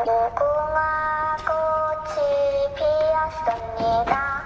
무궁화 꽃이 피었습니다.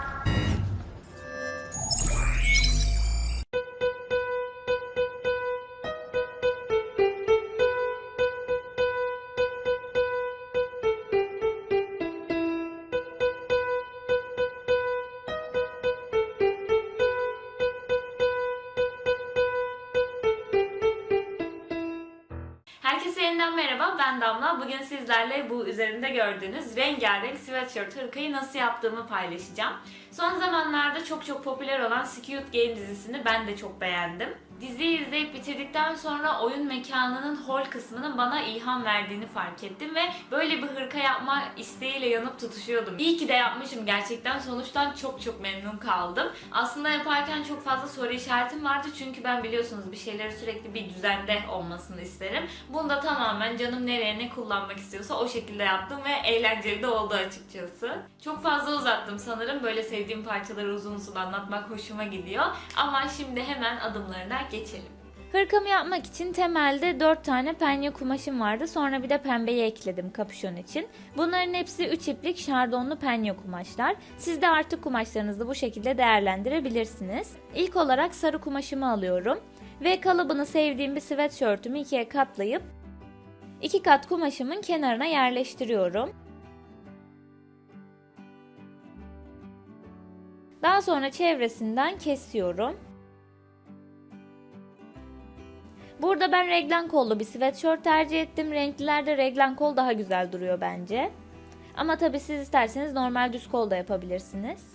Herkese yeniden merhaba, ben Damla. Bugün sizlerle bu üzerinde gördüğünüz rengarenk sweatshirt hırkayı nasıl yaptığımı paylaşacağım. Son zamanlarda çok popüler olan Squid Game dizisini ben de çok beğendim. Diziyi izleyip bitirdikten sonra oyun mekanının hol kısmının bana ilham verdiğini fark ettim ve böyle bir hırka yapma isteğiyle yanıp tutuşuyordum. İyi ki de yapmışım gerçekten. Sonuçtan çok memnun kaldım. Aslında yaparken çok fazla soru işaretim vardı çünkü ben biliyorsunuz bir şeyleri sürekli bir düzende olmasını isterim. Bunu da tamamen canım nereye ne kullanmak istiyorsa o şekilde yaptım ve eğlenceli de oldu açıkçası. Çok fazla uzattım sanırım. Böyle sevdiğim parçaları uzun anlatmak hoşuma gidiyor. Ama şimdi hemen adımlarına geçelim. Hırkamı yapmak için temelde 4 tane penye kumaşım vardı. Sonra bir de pembeyi ekledim kapüşon için. Bunların hepsi 3 iplik şardonlu penye kumaşlar. Siz de artık kumaşlarınızı bu şekilde değerlendirebilirsiniz. İlk olarak sarı kumaşımı alıyorum. Ve kalıbını sevdiğim bir sweatshirtümü ikiye katlayıp 2 kat kumaşımın kenarına yerleştiriyorum. Daha sonra çevresinden kesiyorum. Burada ben reglen kollu bir sweatshirt tercih ettim. Renklilerde reglen kol daha güzel duruyor bence. Ama tabii siz isterseniz normal düz kol da yapabilirsiniz.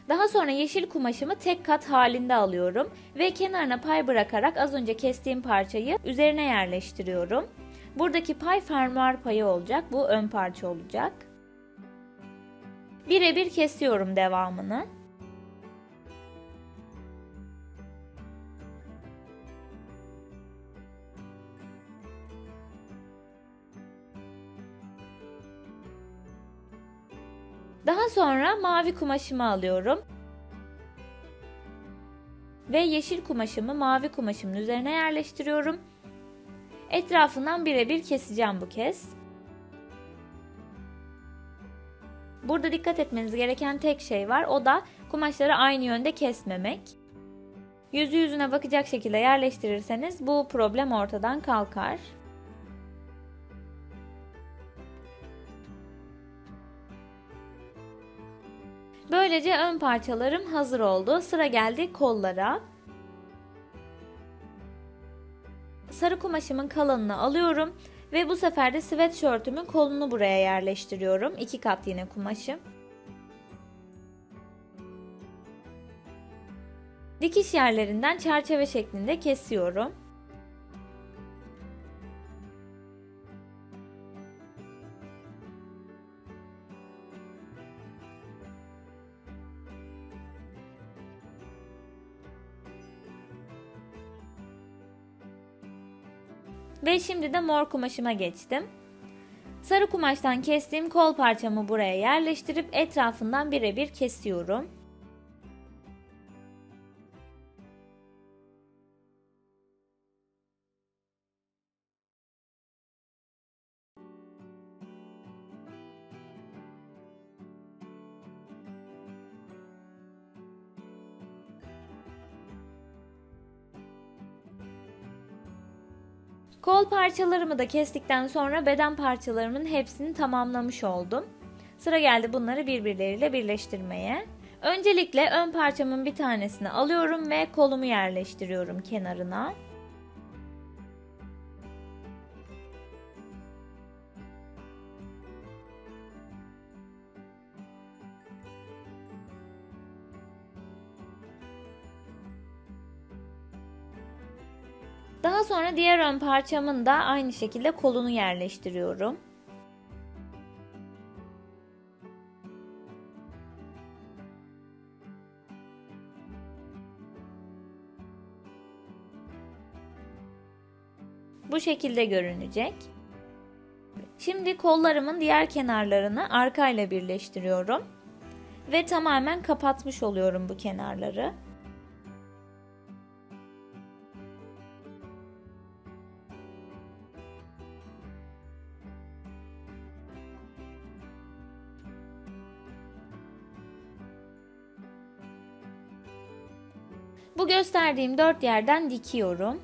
Daha sonra yeşil kumaşımı tek kat halinde alıyorum ve kenarına pay bırakarak az önce kestiğim parçayı üzerine yerleştiriyorum. Buradaki pay fermuar payı olacak. Bu ön parça olacak. Birebir kesiyorum devamını. Daha sonra mavi kumaşımı alıyorum. Ve yeşil kumaşımı mavi kumaşımın üzerine yerleştiriyorum. Etrafından birebir keseceğim bu kez. Burada dikkat etmeniz gereken tek şey var. O da kumaşları aynı yönde kesmemek. Yüzü yüzüne bakacak şekilde yerleştirirseniz bu problem ortadan kalkar. Böylece ön parçalarım hazır oldu. Sıra geldi kollara. Sarı kumaşımın kalanını alıyorum ve bu sefer de sweatshirtümün kolunu buraya yerleştiriyorum. 2 kat yine kumaşım. Dikiş yerlerinden çerçeve şeklinde kesiyorum. Ve şimdi de mor kumaşıma geçtim. Sarı kumaştan kestiğim kol parçamı buraya yerleştirip etrafından birebir kesiyorum. Kol parçalarımı da kestikten sonra beden parçalarımın hepsini tamamlamış oldum. Sıra geldi bunları birbirleriyle birleştirmeye. Öncelikle ön parçamın bir tanesini alıyorum ve kolumu yerleştiriyorum kenarına. Daha sonra diğer ön parçamın da aynı şekilde kolunu yerleştiriyorum. Bu şekilde görünecek. Şimdi kollarımın diğer kenarlarını arkayla birleştiriyorum. Ve tamamen kapatmış oluyorum bu kenarları. Bu gösterdiğim 4 yerden dikiyorum.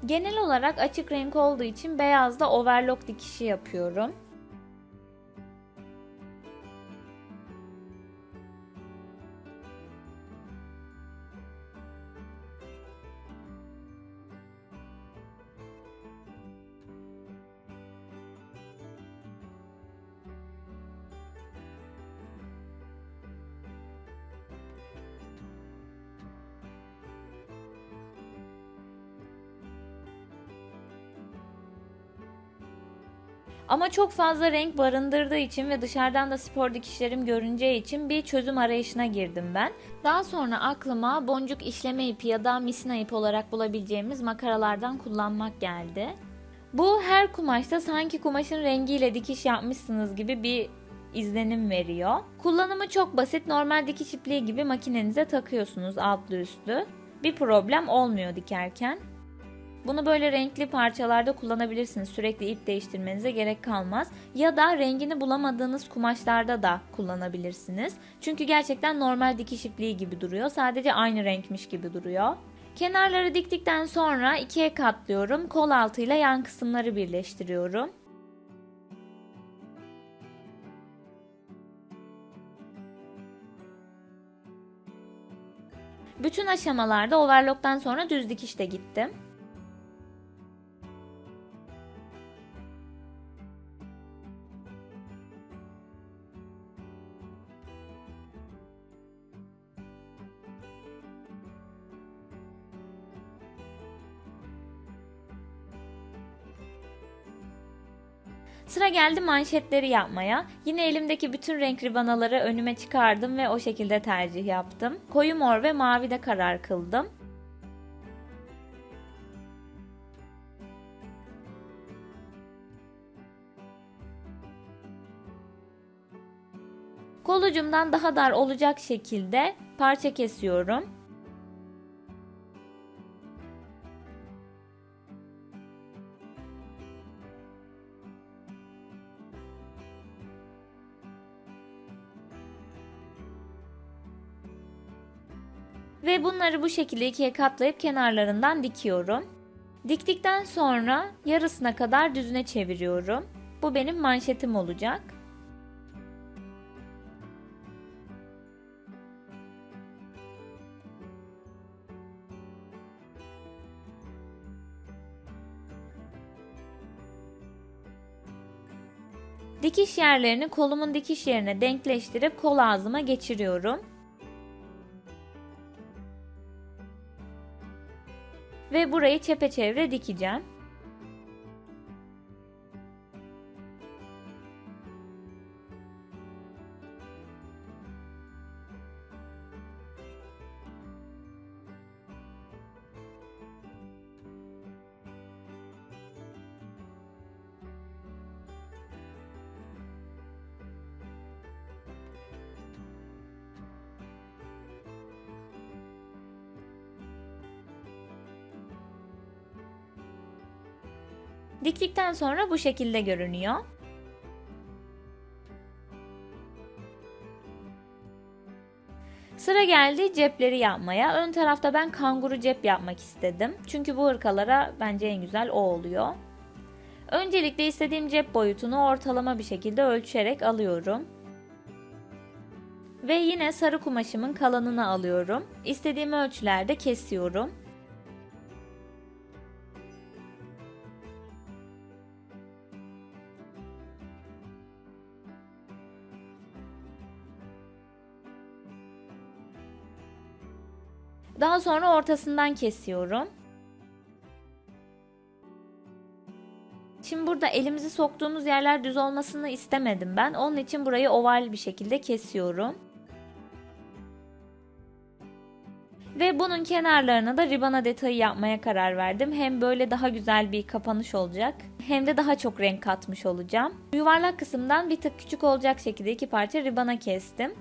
Genel olarak açık renk olduğu için beyazla overlock dikişi yapıyorum. Ama çok fazla renk barındırdığı için ve dışarıdan da spor dikişlerim görüneceği için bir çözüm arayışına girdim ben. Daha sonra aklıma boncuk işleme ipi ya da misina ip olarak bulabileceğimiz makaralardan kullanmak geldi. Bu her kumaşta sanki kumaşın rengiyle dikiş yapmışsınız gibi bir izlenim veriyor. Kullanımı çok basit, normal dikiş ipliği gibi makinenize takıyorsunuz altlı üstlü. Bir problem olmuyor dikerken. Bunu böyle renkli parçalarda kullanabilirsiniz. Sürekli ip değiştirmenize gerek kalmaz. Ya da rengini bulamadığınız kumaşlarda da kullanabilirsiniz. Çünkü gerçekten normal dikiş ipliği gibi duruyor. Sadece aynı renkmiş gibi duruyor. Kenarları diktikten sonra ikiye katlıyorum. Kol altıyla yan kısımları birleştiriyorum. Bütün aşamalarda overlock'tan sonra düz dikişte gittim. Sıra geldi manşetleri yapmaya. Yine elimdeki bütün renk ribanaları önüme çıkardım ve o şekilde tercih yaptım. Koyu mor ve mavi de karar kıldım. Kol ucumdan daha dar olacak şekilde parça kesiyorum. Ve bunları bu şekilde ikiye katlayıp kenarlarından dikiyorum. Diktikten sonra yarısına kadar düzüne çeviriyorum. Bu benim manşetim olacak. Dikiş yerlerini kolumun dikiş yerine denkleştirip kol ağzıma geçiriyorum. Ve burayı çepeçevre dikeceğim. Diktikten sonra bu şekilde görünüyor. Sıra geldi cepleri yapmaya. Ön tarafta ben kanguru cep yapmak istedim. Çünkü bu hırkalara bence en güzel o oluyor. Öncelikle istediğim cep boyutunu ortalama bir şekilde ölçerek alıyorum. Ve yine sarı kumaşımın kalanını alıyorum. İstediğim ölçülerde kesiyorum. Daha sonra ortasından kesiyorum. Şimdi burada elimizi soktuğumuz yerler düz olmasını istemedim ben. Onun için burayı oval bir şekilde kesiyorum. Ve bunun kenarlarına da ribana detayı yapmaya karar verdim. Hem böyle daha güzel bir kapanış olacak, hem de daha çok renk katmış olacağım. Yuvarlak kısımdan bir tık küçük olacak şekilde iki parça ribana kestim.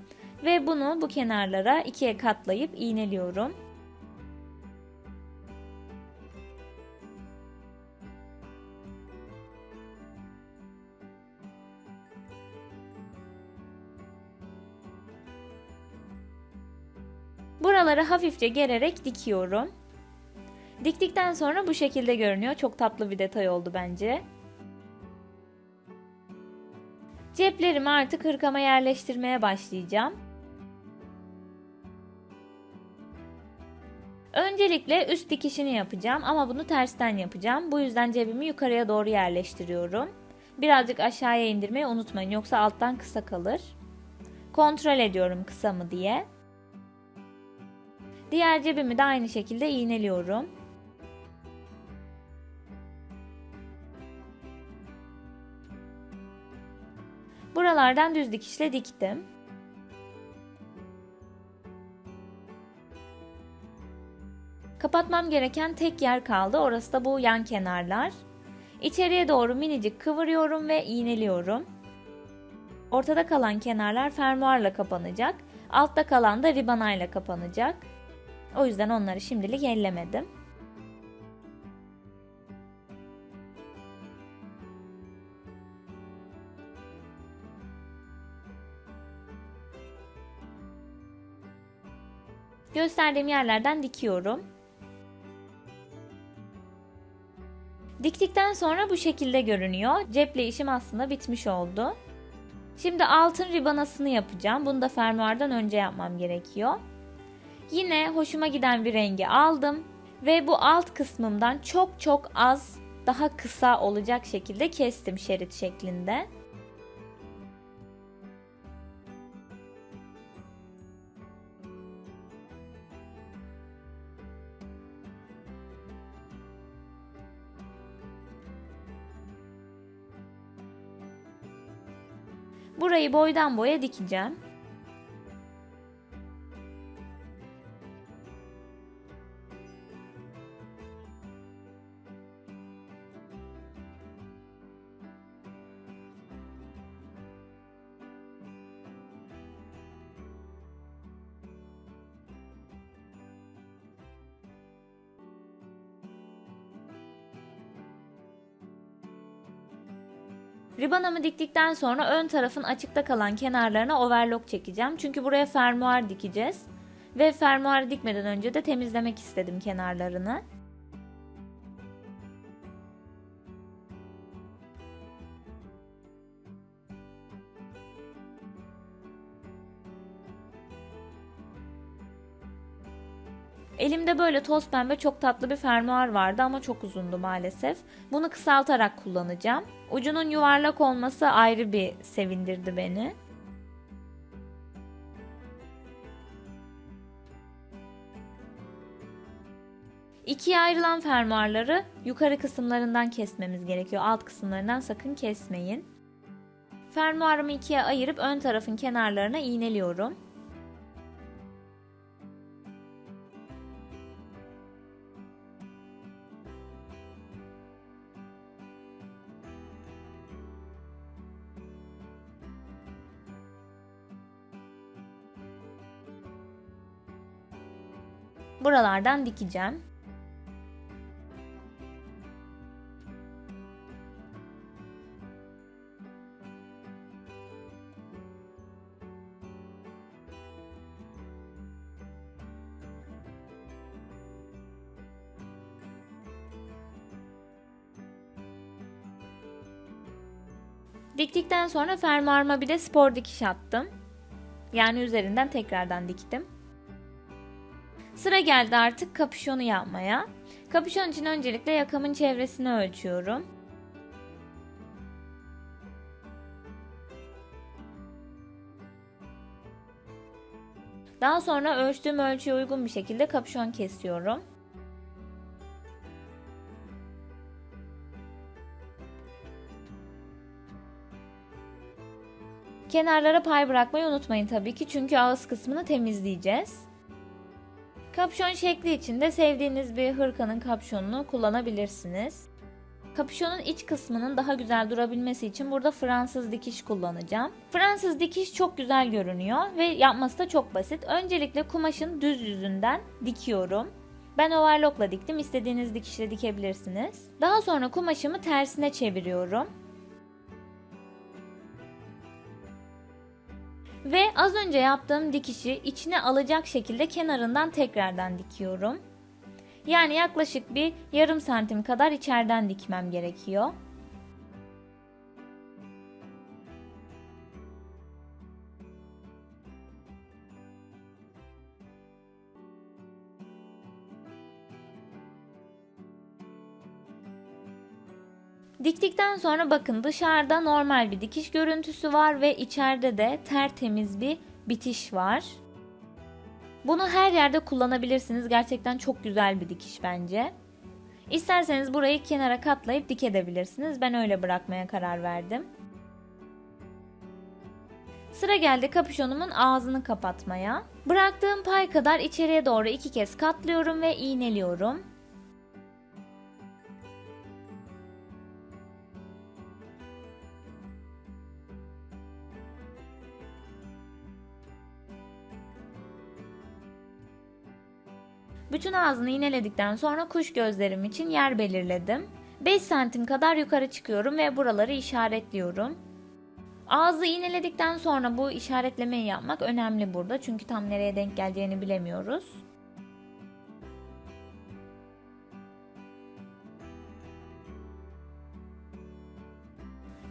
Ve bunu bu kenarlara ikiye katlayıp iğneliyorum. Buraları hafifçe gererek dikiyorum. Diktikten sonra bu şekilde görünüyor. Çok tatlı bir detay oldu bence. Ceplerimi artık hırkama yerleştirmeye başlayacağım. Öncelikle üst dikişini yapacağım ama bunu tersten yapacağım. Bu yüzden cebimi yukarıya doğru yerleştiriyorum. Birazcık aşağıya indirmeyi unutmayın, yoksa alttan kısa kalır. Kontrol ediyorum kısa mı diye. Diğer cebimi de aynı şekilde iğneliyorum. Buralardan düz dikişle diktim. Kapatmam gereken tek yer kaldı. Orası da bu yan kenarlar. İçeriye doğru minicik kıvırıyorum ve iğneliyorum. Ortada kalan kenarlar fermuarla kapanacak. Altta kalan da ribanayla kapanacak. O yüzden onları şimdilik ellemedim. Gösterdiğim yerlerden dikiyorum. Diktikten sonra bu şekilde görünüyor. Ceple işim aslında bitmiş oldu. Şimdi altın ribanasını yapacağım. Bunu da fermuardan önce yapmam gerekiyor. Yine hoşuma giden bir rengi aldım ve bu alt kısmımdan çok az daha kısa olacak şekilde kestim şerit şeklinde. Burayı boydan boya dikeceğim. Ribanamı diktikten sonra ön tarafın açıkta kalan kenarlarına overlock çekeceğim. Çünkü buraya fermuar dikeceğiz. Ve fermuarı dikmeden önce de temizlemek istedim kenarlarını. Elimde böyle toz pembe çok tatlı bir fermuar vardı ama çok uzundu maalesef. Bunu kısaltarak kullanacağım. Ucunun yuvarlak olması ayrı bir sevindirdi beni. İkiye ayrılan fermuarları yukarı kısımlarından kesmemiz gerekiyor. Alt kısımlarından sakın kesmeyin. Fermuarımı ikiye ayırıp ön tarafın kenarlarına iğneliyorum. Buralardan dikeceğim. Diktikten sonra fermuarıma bir de spor dikiş attım. Yani üzerinden tekrardan diktim. Sıra geldi artık kapüşonu yapmaya. Kapüşon için öncelikle yakamın çevresini ölçüyorum. Daha sonra ölçtüğüm ölçüye uygun bir şekilde kapüşon kesiyorum. Kenarlara pay bırakmayı unutmayın tabii ki, çünkü ağız kısmını temizleyeceğiz. Kapüşon şekli için de sevdiğiniz bir hırkanın kapüşonunu kullanabilirsiniz. Kapüşonun iç kısmının daha güzel durabilmesi için burada Fransız dikiş kullanacağım. Fransız dikiş çok güzel görünüyor ve yapması da çok basit. Öncelikle kumaşın düz yüzünden dikiyorum. Ben overlockla diktim, istediğiniz dikişle dikebilirsiniz. Daha sonra kumaşımı tersine çeviriyorum. Ve az önce yaptığım dikişi içine alacak şekilde kenarından tekrardan dikiyorum. Yani yaklaşık bir yarım santim kadar içeriden dikmem gerekiyor. Diktikten sonra bakın dışarıda normal bir dikiş görüntüsü var ve içeride de tertemiz bir bitiş var. Bunu her yerde kullanabilirsiniz. Gerçekten çok güzel bir dikiş bence. İsterseniz burayı kenara katlayıp dikebilirsiniz. Ben öyle bırakmaya karar verdim. Sıra geldi kapüşonumun ağzını kapatmaya. Bıraktığım pay kadar içeriye doğru 2 kez katlıyorum ve iğneliyorum. Bütün ağzını iğneledikten sonra kuş gözlerim için yer belirledim. 5 santim kadar yukarı çıkıyorum ve buraları işaretliyorum. Ağzı iğneledikten sonra bu işaretlemeyi yapmak önemli burada. Çünkü tam nereye denk geleceğini bilemiyoruz.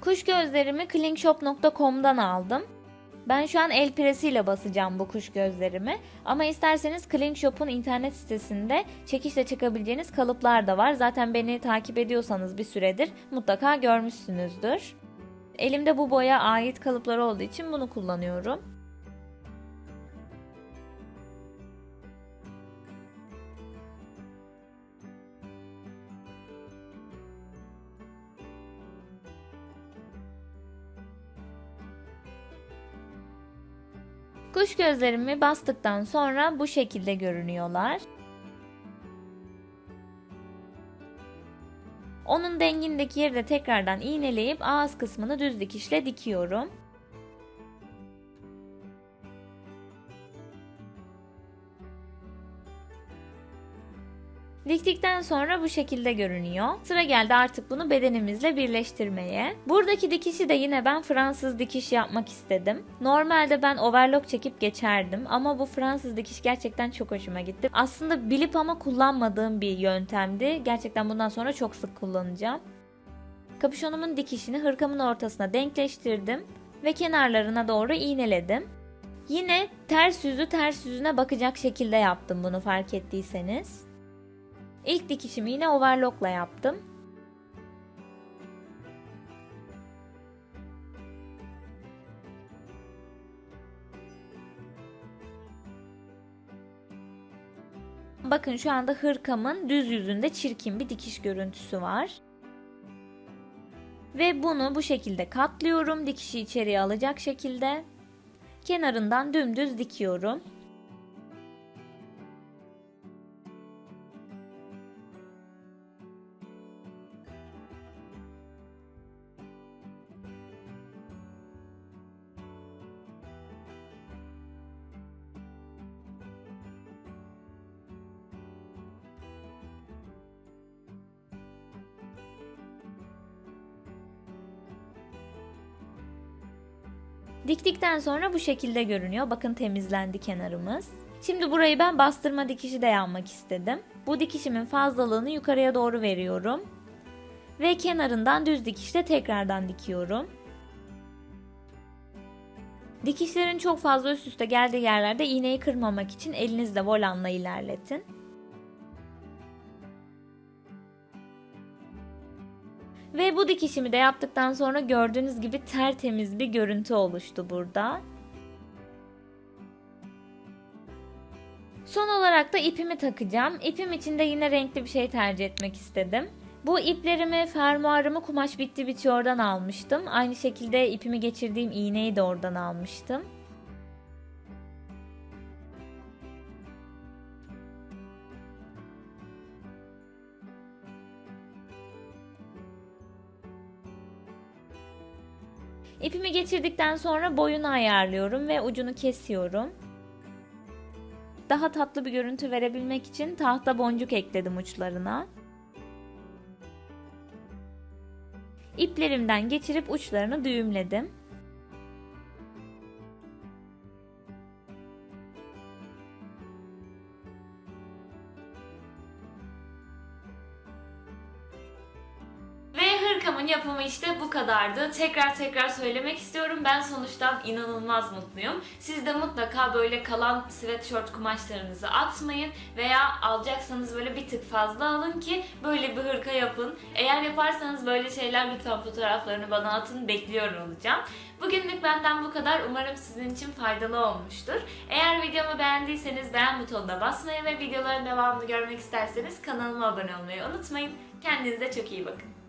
Kuş gözlerimi clinkshop.com'dan aldım. Ben şu an el presiyle basacağım bu kuş gözlerimi. Ama isterseniz Clinkshop'un internet sitesinde çekişle çıkabileceğiniz kalıplar da var. Zaten beni takip ediyorsanız bir süredir mutlaka görmüşsünüzdür. Elimde bu boya ait kalıplar olduğu için bunu kullanıyorum. Kuş gözlerimi bastıktan sonra bu şekilde görünüyorlar. Onun dengindeki yeri de tekrardan iğneleyip ağız kısmını düz dikişle dikiyorum. Diktikten sonra bu şekilde görünüyor. Sıra geldi artık bunu bedenimizle birleştirmeye. Buradaki dikişi de yine ben Fransız dikiş yapmak istedim. Normalde ben overlock çekip geçerdim ama bu Fransız dikiş gerçekten çok hoşuma gitti. Aslında bilip ama kullanmadığım bir yöntemdi. Gerçekten bundan sonra çok sık kullanacağım. Kapüşonumun dikişini hırkamın ortasına denkleştirdim ve kenarlarına doğru iğneledim. Yine ters yüzü ters yüzüne bakacak şekilde yaptım bunu fark ettiyseniz. İlk dikişimi yine overlock'la yaptım. Bakın şu anda hırkamın düz yüzünde çirkin bir dikiş görüntüsü var. Ve bunu bu şekilde katlıyorum dikişi içeriye alacak şekilde. Kenarından dümdüz dikiyorum. Diktikten sonra bu şekilde görünüyor. Bakın temizlendi kenarımız. Şimdi burayı ben bastırma dikişi de yapmak istedim. Bu dikişimin fazlalığını yukarıya doğru veriyorum. Ve kenarından düz dikişle tekrardan dikiyorum. Dikişlerin çok fazla üst üste geldiği yerlerde iğneyi kırmamak için elinizle volanla ilerletin. Ve bu dikişimi de yaptıktan sonra gördüğünüz gibi tertemiz bir görüntü oluştu burada. Son olarak da ipimi takacağım. İpim için de yine renkli bir şey tercih etmek istedim. Bu iplerimi, fermuarımı Kumaş Bitti Bitiyor'dan almıştım. Aynı şekilde ipimi geçirdiğim iğneyi de oradan almıştım. İpimi geçirdikten sonra boyunu ayarlıyorum ve ucunu kesiyorum. Daha tatlı bir görüntü verebilmek için tahta boncuk ekledim uçlarına. İplerimden geçirip uçlarını düğümledim. Hırkamın yapımı işte bu kadardı. Tekrar söylemek istiyorum. Ben sonuçtan inanılmaz mutluyum. Siz de mutlaka böyle kalan sweatshirt kumaşlarınızı atmayın veya alacaksanız böyle bir tık fazla alın ki böyle bir hırka yapın. Eğer yaparsanız böyle şeyler lütfen fotoğraflarını bana atın. Bekliyor olacağım. Bugünlük benden bu kadar. Umarım sizin için faydalı olmuştur. Eğer videomu beğendiyseniz beğen butonuna basmayı ve videoların devamını görmek isterseniz kanalıma abone olmayı unutmayın. Kendinize çok iyi bakın.